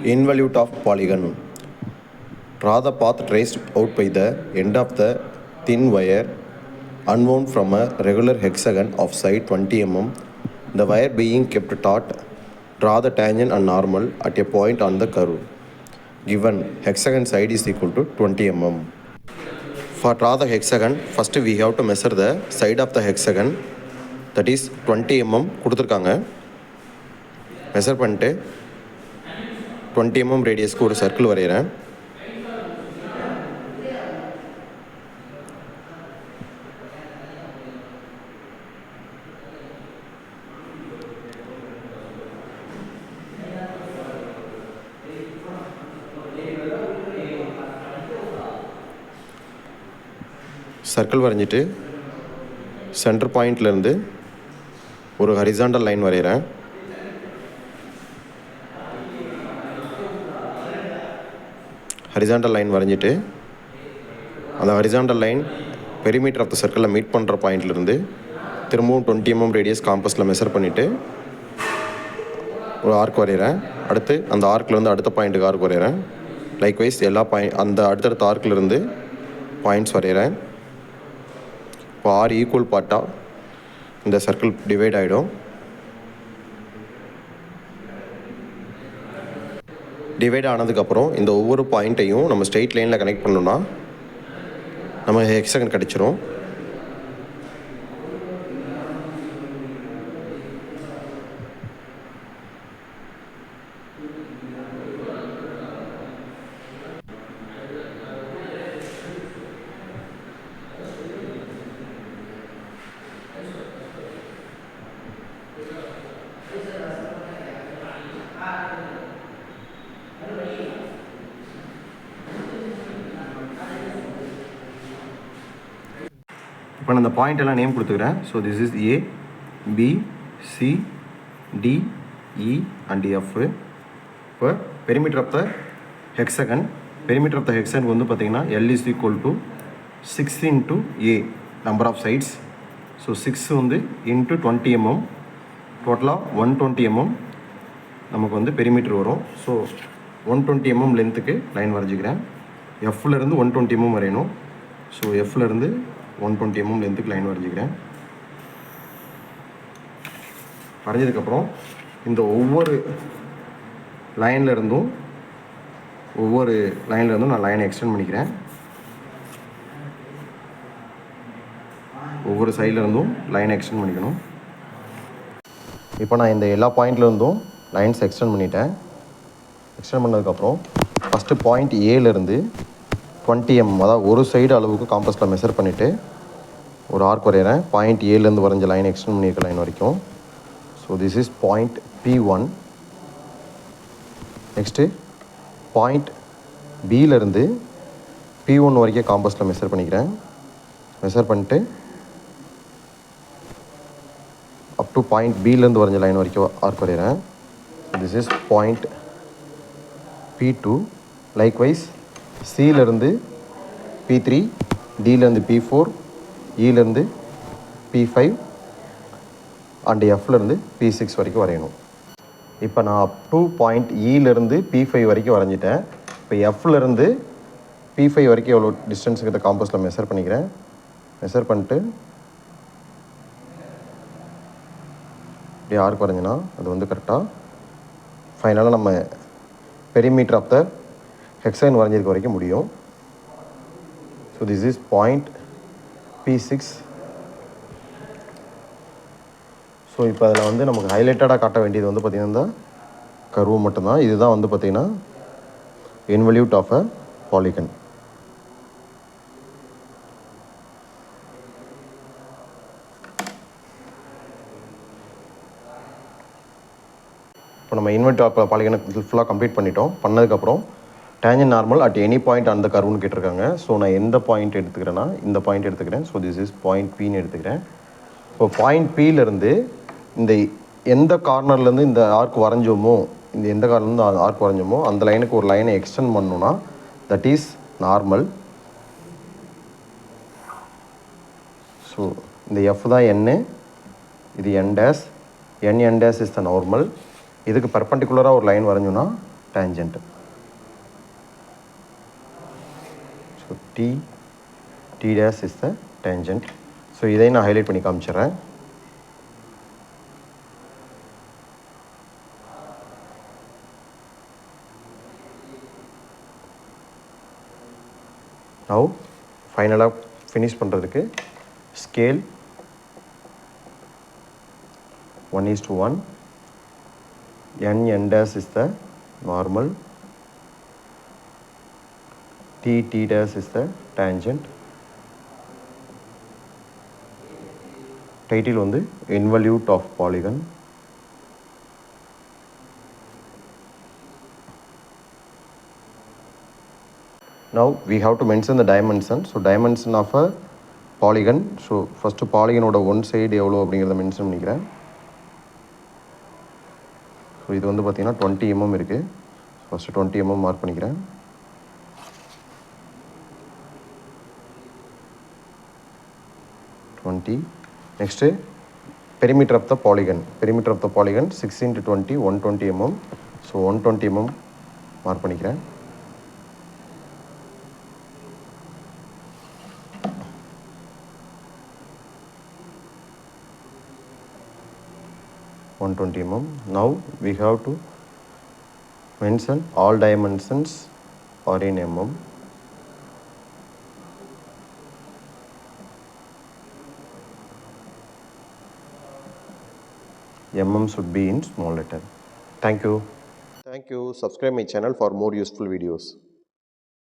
Involute of polygon. Draw the path traced out by the end of the thin wire unwound from a regular hexagon of side 20 mm. The wire being kept taut, draw the tangent and normal at a point on the curve. Given hexagon side is equal to 20 mm. For draw the hexagon, first we have to measure the side of the hexagon, that is 20 mm கொடுத்துருக்காங்க. Measure பண்ணிட்டு 20 mm ரேடியஸ்க்கு ஒரு circle வரைகிறேன். Circle வரைஞ்சிட்டு centre பாயிண்ட்லேருந்து ஒரு horizontal line வரைகிறேன். Horizontal line வரைஞ்சிட்டு அந்த horizontal line perimeter of the சர்க்கிளில் மீட் பண்ணுற பாயிண்ட்லேருந்து திரும்பவும் 20 mm ரேடியஸ் காம்பஸில் மெஷர் பண்ணிவிட்டு ஒரு ஆர்க் வரைகிறேன். அடுத்து அந்த ஆர்க்லேருந்து அடுத்த பாயிண்ட்டுக்கு ஆர்க் வரைகிறேன். லைக்வைஸ் எல்லா அந்த அடுத்தடுத்த ஆர்க்லேருந்து பாயிண்ட்ஸ் வரைகிறேன். இப்போ 6 ஈக்குவல் பார்ட்டாக இந்த சர்க்கிள் டிவைட் ஆகிடும். டிவைட் ஆனதுக்கப்புறம் இந்த ஒவ்வொரு பாயிண்ட்டையும் நம்ம ஸ்ட்ரெயிட் லைனில் கனெக்ட் பண்ணோம்னா நம்ம ஹெக்ஸாகன் கிடச்சிரும். இப்போ நான் இந்த பாயிண்ட் எல்லாம் நேம் கொடுத்துக்கிறேன். So this is A, B, C, D, E and F. இப்போ perimeter of the hexagon, perimeter of the hexagon வந்து பார்த்திங்கன்னா L is equal to 6 into a number of sides. So 6 வந்து இன்ட்டு 20 mm, டோட்டலாக 120 mm நமக்கு வந்து perimeter வரும். So 120 mm லென்த்துக்கு line வரைஞ்சிக்கிறேன். எஃப்லேருந்து 120 mm வரையணும். ஸோ எஃப்லேருந்து 120 mm லென்த்துக்கு லைன் வரைஞ்சிக்கிறேன். வரைஞ்சதுக்கப்புறம் இந்த ஒவ்வொரு லைன்லேருந்தும் நான் லைனை எக்ஸ்டெண்ட் பண்ணிக்கிறேன். ஒவ்வொரு சைட்லேருந்தும் லைனை எக்ஸ்டெண்ட் பண்ணிக்கணும். இப்போ நான் இந்த எல்லா பாயிண்ட்லேருந்தும் லைன்ஸ் எக்ஸ்டெண்ட் பண்ணிட்டேன். எக்ஸ்டெண்ட் பண்ணதுக்கப்புறம் ஃபஸ்ட்டு பாயிண்ட் ஏலேருந்து 20 mm, அதாவது ஒரு சைடு அளவுக்கு காம்பஸில் மெஷர் பண்ணிவிட்டு ஒரு ஆர்க் வரைகிறேன். பாயிண்ட் ஏலேருந்து வரைஞ்ச லைன் எக்ஸ்டெண்ட் பண்ணியிருக்க லைன் வரைக்கும். So this is point P1. Next point பியிலேருந்து P1 வரைக்கும் காம்பஸில் மெஷர் பண்ணிக்கிறேன். மெஷர் பண்ணிட்டு அப் டு பாயிண்ட் பியிலேருந்து வரைஞ்ச லைன் வரைக்கும் ஆர்க் வரைகிறேன். This is point P2. Likewise சியிலேருந்து P3, டிலேருந்து P4, இலேருந்து P5 அண்ட் எஃப்லேருந்து P6 வரைக்கும் வரையணும். இப்போ நான் அப் டு பாயிண்ட் இலேருந்து P5 வரைக்கும் வரைஞ்சிட்டேன். இப்போ எஃப்லேருந்து P5 வரைக்கும் எவ்வளோ டிஸ்டன்ஸுக்கு காம்பஸில் மெஷர் பண்ணிக்கிறேன். மெஷர் பண்ணிட்டு இப்படி ஆர்க் வரைஞ்சினா அது வந்து கரெக்டாக ஃபைனலாக நம்ம பெரிமீட்டர் ஆஃப் த ஹெக்ஸாகன் வரைஞ்சிருக்க வரைக்கும் முடியும். So this is point P6. So இப்போ அதில் வந்து நமக்கு ஹைலைட்டடாக காட்ட வேண்டியது வந்து பார்த்திங்கன்னா இந்த கர்வு மட்டும்தான். இதுதான் வந்து பார்த்திங்கன்னா இன்வல்யூட் ஆஃப் அ பாலிகன். இப்போ நம்ம இன்வெர்ட் ஆஃப் பாலிகனை ஃபுல்லாக கம்ப்ளீட் பண்ணிட்டோம். பண்ணதுக்கப்புறம் tangent normal at any point அந்த கர்வுன்னு கேட்டிருக்காங்க. ஸோ நான் எந்த பாயிண்ட் எடுத்துக்கிறேன்னா இந்த பாயிண்ட் எடுத்துக்கிறேன். ஸோ திஸ் இஸ் பாயிண்ட் Pன்னு எடுத்துக்கிறேன். இப்போ பாயிண்ட் Pலேருந்து இந்த எந்த கார்னர்லேருந்து இந்த ஆர்க் வரைஞ்சோமோ, இந்த எந்த கார்னர்லேருந்து ஆர்க் வரைஞ்சோமோ அந்த லைனுக்கு ஒரு லைனை எக்ஸ்டெண்ட் பண்ணணும்னா தட் இஸ் நார்மல். ஸோ இந்த எஃப் தான் என்னு, இது N D, N D is the normal. இதுக்கு பர்பண்டிகுலராக ஒரு லைன் வரைஞ்சோன்னா tangent. So T dash is the tangent. So இதை நான் ஹைலைட் பண்ணி காமிச்சிடுறேன். Now ஃபைனலாக ஃபினிஷ் பண்ணுறதுக்கு scale 1:1. n dash is the normal. T dash is the tangent. Title வந்து involute of polygon. Now we have to mention the dimension. So dimension of a polygon. So first polygon ஓட one side எவ்வளோ அப்படிங்கிறத mention பண்ணிக்கிறேன். So இது வந்து பார்த்திங்கன்னா 20 mm இருக்குது. First 20 mm mark பண்ணிக்கிறேன். Next perimeter of the polygon. Perimeter of the polygon 6 × 20 120 mm. So 120 mm mark பண்ணிக்கிறேன். mm. Now we have to mention all dimensions are in mm. mm should be in small letter. Thank you. Thank you. Subscribe my channel for more useful videos.